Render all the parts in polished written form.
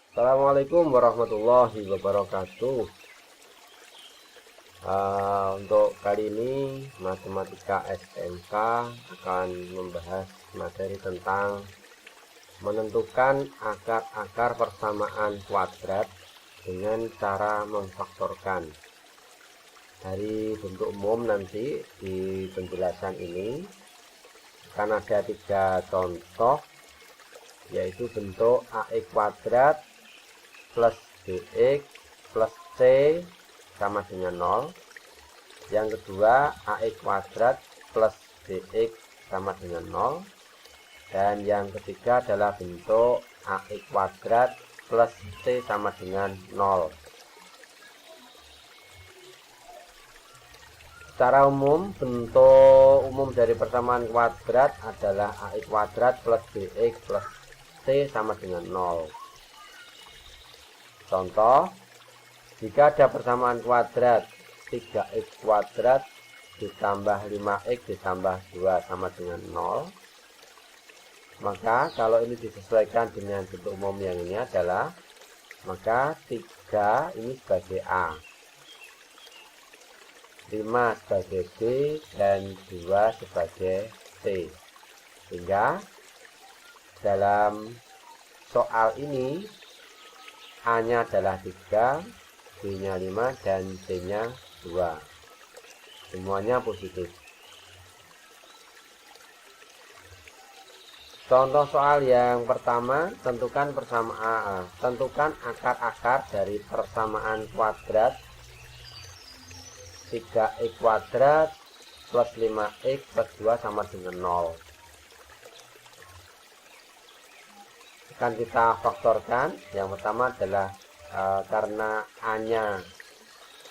Assalamualaikum warahmatullahi wabarakatuh. Untuk kali ini Matematika SMK akan membahas materi tentang menentukan akar-akar persamaan kuadrat dengan cara memfaktorkan. Dari bentuk umum nanti di penjelasan ini akan ada 3 contoh, yaitu bentuk AX kuadrat plus BX plus C sama dengan 0. Yang kedua AX kuadrat plus BX sama dengan 0. Dan yang ketiga adalah bentuk AX kuadrat plus C sama dengan 0. Secara umum, bentuk umum dari persamaan kuadrat adalah AX kuadrat plus BX plus C sama dengan 0. Contoh, jika ada persamaan kuadrat 3x kuadrat ditambah 5x ditambah 2 sama dengan 0, maka kalau ini disesuaikan dengan bentuk umum yang ini adalah, maka 3 ini sebagai A, 5 sebagai B, dan 2 sebagai C. Sehingga dalam soal ini A-nya adalah 3, B-nya 5, dan C-nya 2. Semuanya positif. Contoh soal yang pertama, tentukan akar-akar dari persamaan kuadrat 3x kuadrat plus 5x plus 2 sama dengan 0. Akan kita faktorkan. Yang pertama adalah karena A-nya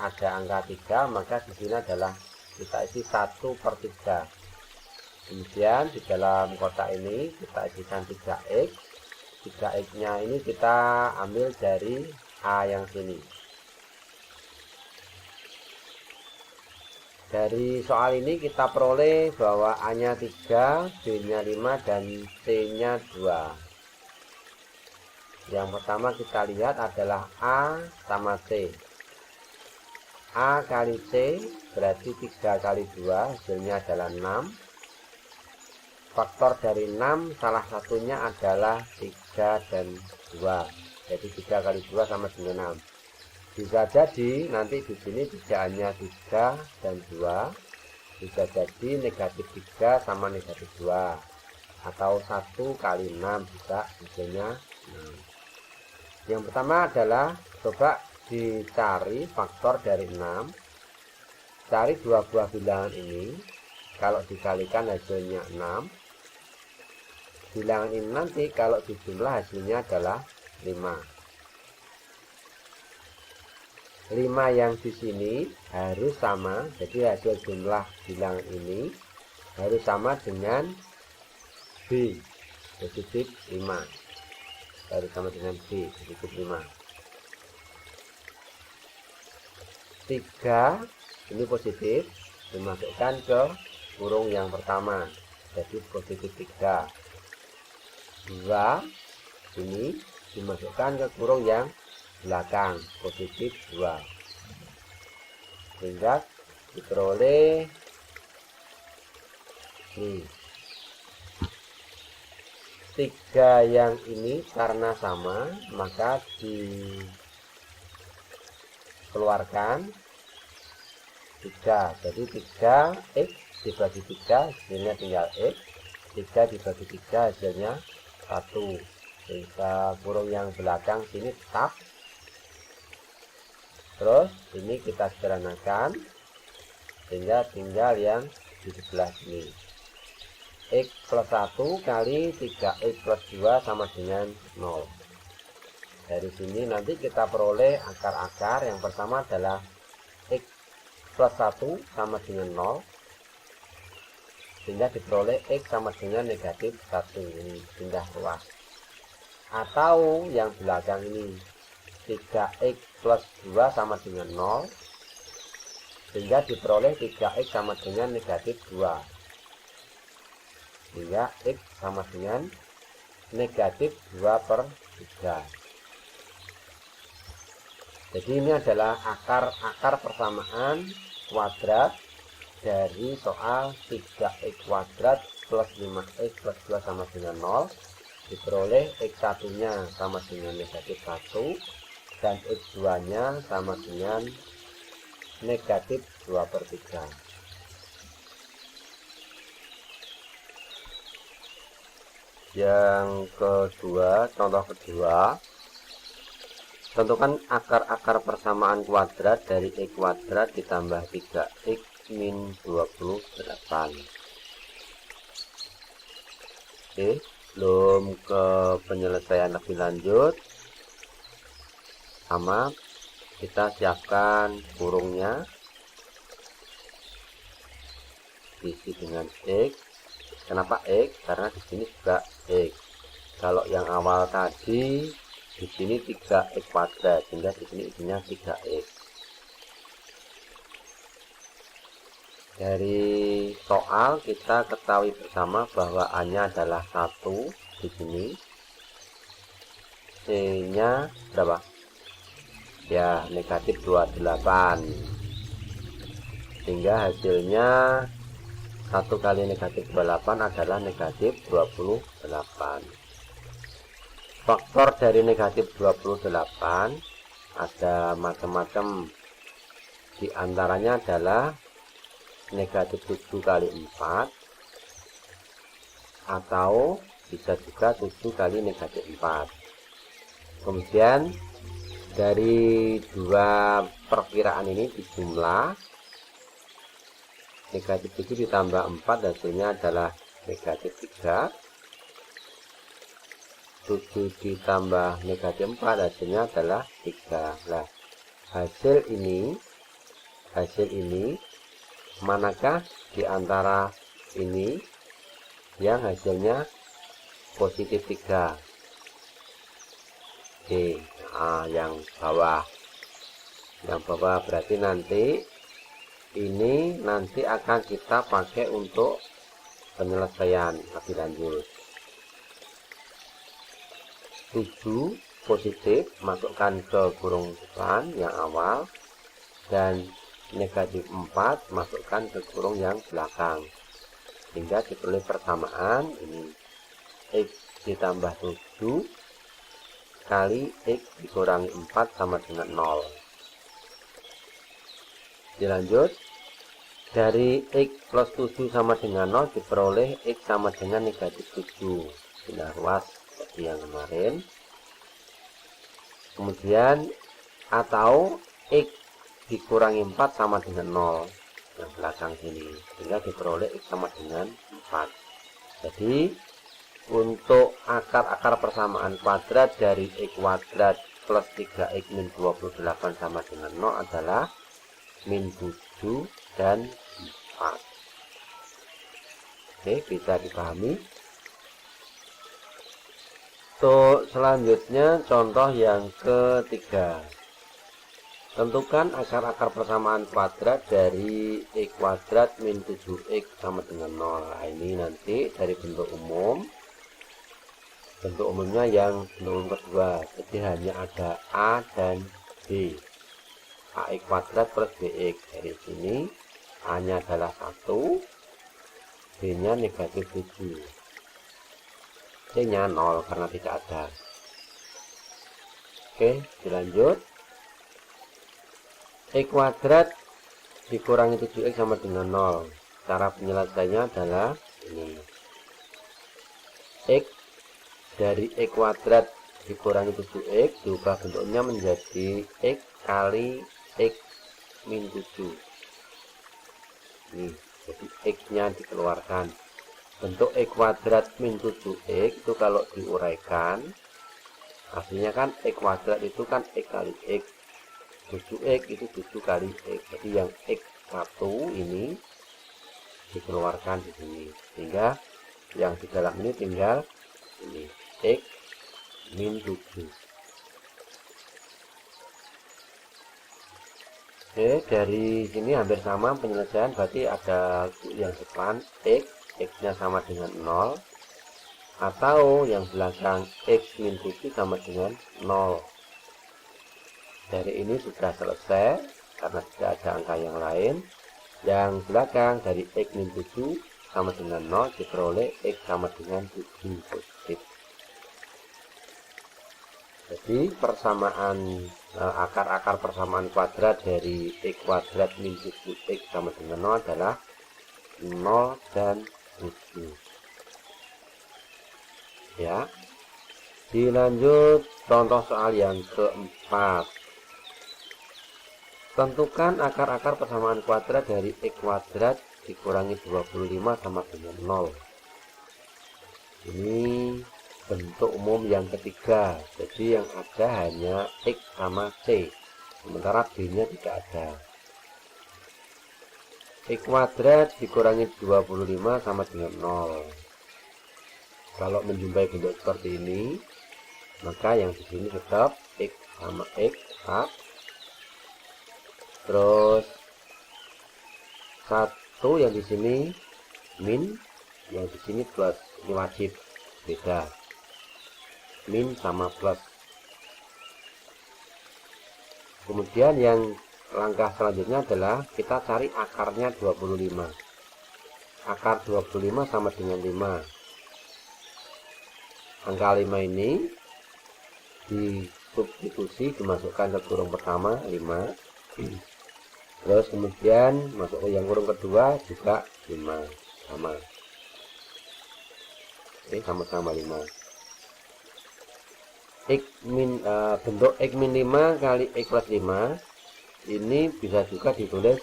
ada angka 3, maka di sini adalah kita isi 1/3. Kemudian di dalam kotak ini kita isikan 3x. 3x-nya ini kita ambil dari A yang sini. Dari soal ini kita peroleh bahwa A-nya 3, B-nya 5, dan C-nya 2. Yang pertama kita lihat adalah A sama C. A kali C berarti 3 kali 2, hasilnya adalah 6. Faktor dari 6 salah satunya adalah 3 dan 2. Jadi 3 kali 2 sama dengan 6. Bisa jadi nanti di sini tidak hanya 3 dan 2, bisa jadi negatif 3 sama negatif 2, atau 1 kali 6 bisa, hasilnya 6. Yang pertama adalah coba dicari faktor dari 6. Cari dua buah bilangan ini. Kalau dikalikan hasilnya 6. Bilangan ini nanti kalau dijumlah hasilnya adalah 5. 5 yang di sini harus sama. Jadi hasil jumlah bilangan ini harus sama dengan B, positif 5. Harus sama dengan B, positif 5. 3 ini positif, dimasukkan ke kurung yang pertama, jadi positif 3. 2 ini dimasukkan ke kurung yang belakang, positif 2. Sehingga diperoleh ini 3 yang ini karena sama, maka dikeluarkan 3. Jadi 3x dibagi 3 hasilnya tinggal x. 3 dibagi 3 hasilnya 1. Sehingga kurung yang belakang sini tetap. Terus ini kita sederhanakan sehingga tinggal yang di sebelah sini. X plus 1 kali 3x plus 2 sama dengan 0. Dari sini nanti kita peroleh akar-akar. Yang pertama adalah X plus 1 sama dengan 0, sehingga diperoleh X sama dengan negatif 1. Ini pindah ruas. Atau yang belakang ini 3x plus 2 sama dengan 0, sehingga diperoleh 3x sama dengan negatif 2. Sehingga X sama dengan negatif 2/3. Jadi ini adalah akar persamaan kuadrat dari soal 3x kuadrat plus 5x plus 2 sama dengan 0, diperoleh x1 nya sama dengan negatif 1 dan x2 nya sama dengan negatif 2/3. Yang kedua, contoh kedua, tentukan akar-akar persamaan kuadrat dari x kuadrat ditambah 3x min 28. Oke, belum ke penyelesaian lebih lanjut, sama kita siapkan kurungnya, diisi dengan x. Kenapa x? Karena di sini juga x. Kalau yang awal tadi di sini 3x kuadrat, sehingga di sini isinya 3x. Dari soal kita ketahui bersama bahwa A-nya adalah 1 di sini. C-nya berapa? Ya, negatif 28. Sehingga hasilnya 1 kali negatif 28 adalah negatif 28. Faktor dari negatif 28 ada macam-macam. Di antaranya adalah negatif 7 kali 4, atau bisa juga 7 kali negatif 4. Kemudian dari dua perkiraan ini dijumlah, negatif 7 ditambah 4 hasilnya adalah negatif 3, 7 ditambah negatif 4 hasilnya adalah 3. Nah, hasil ini manakah di antara ini yang hasilnya positif 3? Oke, yang bawah. Yang bawah berarti nanti ini akan kita pakai untuk penyelesaian lebih lanjut. 7 positif masukkan ke kurung depan yang awal, dan negatif 4 masukkan ke kurung yang belakang, sehingga diperoleh persamaan ini x ditambah 7 kali x dikurangi 4 sama dengan 0. Dilanjut, dari x plus 7 sama dengan 0 diperoleh x sama dengan negatif 7. Sudah ruas seperti yang kemarin. Kemudian atau x dikurangi 4 sama dengan 0 yang belakang sini, sehingga diperoleh x sama dengan 4. Jadi untuk akar-akar persamaan kuadrat dari x kuadrat plus 3x min 28 sama dengan 0 adalah min 7 dan 4. Oke, bisa dipahami. Untuk selanjutnya contoh yang ketiga, tentukan akar-akar persamaan kuadrat dari x kuadrat min 7x sama dengan 0. Nah, ini nanti dari bentuk umum. Bentuk umumnya yang bentuk umum kedua. Jadi hanya ada A dan B. AX kuadrat plus BX. Dari sini A-nya adalah 1, B-nya negatif 7. C-nya 0 karena tidak ada. Oke, dilanjut. X kuadrat dikurangi 7x sama dengan 0. Cara penyelesaiannya adalah ini. X dari x kuadrat dikurangi 7x diubah bentuknya menjadi x kali x min 7. Ini, jadi x-nya dikeluarkan. Bentuk x kuadrat min 7x itu kalau diuraikan, hasilnya kan x kuadrat itu kan x kali x. 7x itu 7 kali x. Jadi yang x1 ini dikeluarkan di sini, sehingga yang di dalam ini tinggal ini x min 7. Oke, dari sini hampir sama penyelesaian, berarti ada yang depan x nya sama dengan 0, atau yang belakang x min 7 sama dengan 0. dari ini sudah selesai karena tidak ada angka yang lain. Yang belakang dari X min 7 sama dengan 0 diperoleh X sama dengan 7 positif. Jadi persamaan akar-akar persamaan kuadrat dari X kuadrat min 7X sama dengan 0 adalah 0 dan 7. Ya. Dilanjut contoh soal yang keempat. Tentukan akar-akar persamaan kuadrat dari X kuadrat dikurangi 25 sama dengan 0. Ini bentuk umum yang ketiga. Jadi yang ada hanya X sama C. Sementara B-nya tidak ada. X kuadrat dikurangi 25 sama dengan 0. Kalau menjumpai bentuk seperti ini, maka yang di sini tetap X sama X tetap. Terus 1 yang di sini min, yang di sini plus. Ini wajib beda. Min sama plus. Kemudian yang langkah selanjutnya adalah kita cari akarnya 25. Akar 25 sama dengan 5. Angka 5 ini disubstitusi, dimasukkan ke kurung pertama 5. Terus kemudian masuk ke yang kurung kedua juga 5 sama. Oke, sama-sama 5. X min bentuk X min 5 kali X plus 5 ini bisa juga ditulis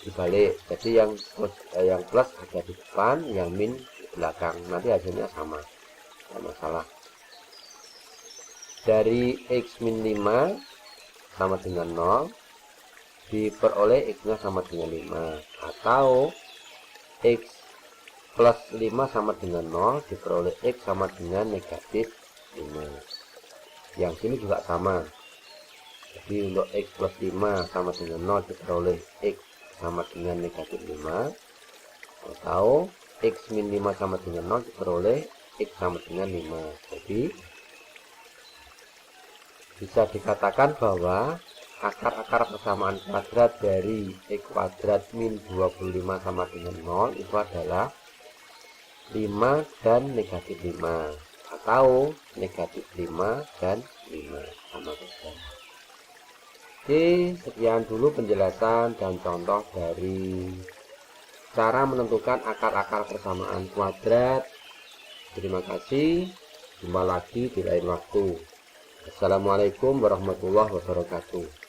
dibalik. Jadi yang plus ada di depan, yang min di belakang. Nanti hasilnya sama. Tidak masalah. Dari X min 5 sama dengan 0 diperoleh X-nya sama dengan 5, atau X plus 5 sama dengan 0 diperoleh X sama dengan negatif 5. Yang sini juga sama. Jadi untuk X plus 5 sama dengan 0 diperoleh X sama dengan negatif 5, atau X min 5 sama dengan 0 diperoleh X sama dengan 5. Jadi bisa dikatakan bahwa akar-akar persamaan kuadrat dari X kuadrat min 25 sama dengan 0 itu adalah 5 dan negatif 5, atau negatif 5 dan 5 sama saja. Oke, sekian dulu penjelasan dan contoh dari cara menentukan akar-akar persamaan kuadrat. Terima kasih. Jumpa lagi di lain waktu. Assalamualaikum warahmatullahi wabarakatuh.